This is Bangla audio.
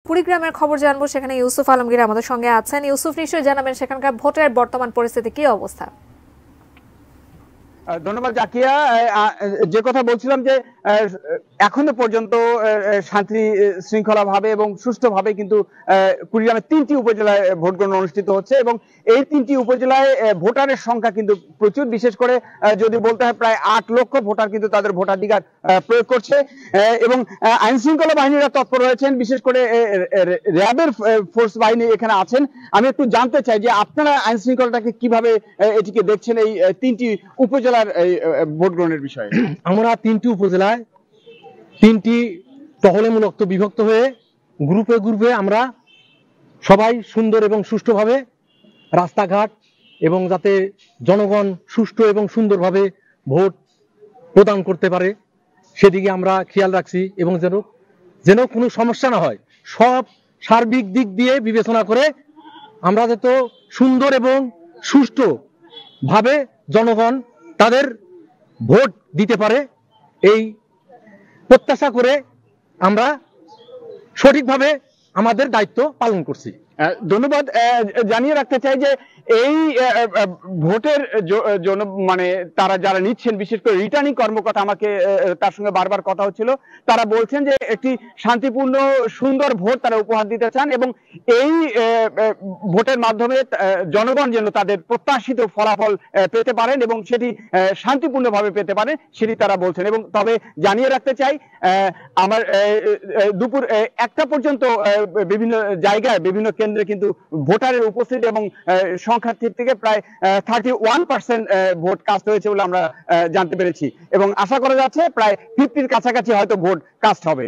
কুড়িগ্রামের খবর জানবো, সেখানে ইউসুফ আলমগীর আমাদের সঙ্গে আছেন। ইউসুফ, নিশ্চয়ই জানাবেন সেখানকার ভোটের বর্তমান পরিস্থিতি কি অবস্থা? ধন্যবাদ জাকিয়া। যে কথা বলছিলাম যে এখনো পর্যন্ত শান্তি শৃঙ্খলা ভাবে এবং সুষ্ঠুভাবে কিন্তু কুড়িগ্রামের 3টি উপজেলায় ভোট গ্রহণ অনুষ্ঠিত হচ্ছে এবং এই 3টি উপজেলায় ভোটারের সংখ্যা কিন্তু প্রচুর। বিশেষ করে যদি বলতে হয় প্রায় 8 লক্ষ ভোটার কিন্তু তাদের ভোটাধিকার প্রয়োগ করছে এবং আইন শৃঙ্খলা বাহিনীরা তৎপর রয়েছেন, বিশেষ করে র্যাবের ফোর্স বাহিনী এখানে আছেন। আমি একটু জানতে চাই যে আপনারা আইন শৃঙ্খলাটাকে কিভাবে এটিকে দেখছেন এই 3টি উপজেলা ভোট গ্রহণের বিষয়ে? আমরা 3টি উপজেলায় 3টি টহলমূলক বিভক্ত হয়ে গ্রুপে গ্রুপে আমরা সবাই সুন্দর এবং সুষ্ঠুভাবে রাস্তাঘাট এবং যাতে জনগণ সুষ্ঠু এবং সুন্দরভাবে ভোট প্রদান করতে পারে সেদিকে আমরা খেয়াল রাখছি এবং যেন কোনো সমস্যা না হয়, সব সার্বিক দিক দিয়ে বিবেচনা করে আমরা যাতে সুন্দর এবং সুষ্ঠুভাবে জনগণ তাদের ভোট দিতে পারে এই প্রত্যাশা করে আমরা সঠিকভাবে আমাদের দায়িত্ব পালন করছি। ধন্যবাদ। জানিয়ে রাখতে চাই যে এই ভোটের জন্য মানে তারা যারা নিচ্ছেন, বিশেষ করে রিটার্নিং কর্মকর্তা, আমাকে তার সঙ্গে বারবার কথা হচ্ছিল, তারা বলছেন যে একটি শান্তিপূর্ণ সুন্দর ভোট তারা উপহার দিতে চান এবং এই ভোটের মাধ্যমে জনগণ যেন তাদের প্রত্যাশিত ফলাফল পেতে পারেন এবং সেটি শান্তিপূর্ণভাবে পেতে পারে সেটি তারা বলছেন। এবং তবে জানিয়ে রাখতে চাই আমার দুপুর 1টা পর্যন্ত বিভিন্ন জায়গায় বিভিন্ন কেন্দ্রে কিন্তু ভোটারের উপস্থিতি এবং সংখ্যার থেকে প্রায় 31% ভোট কাস্ট হয়েছে বলে আমরা জানতে পেরেছি এবং আশা করা যাচ্ছে প্রায় 50-র কাছাকাছি হয়তো ভোট কাস্ট হবে।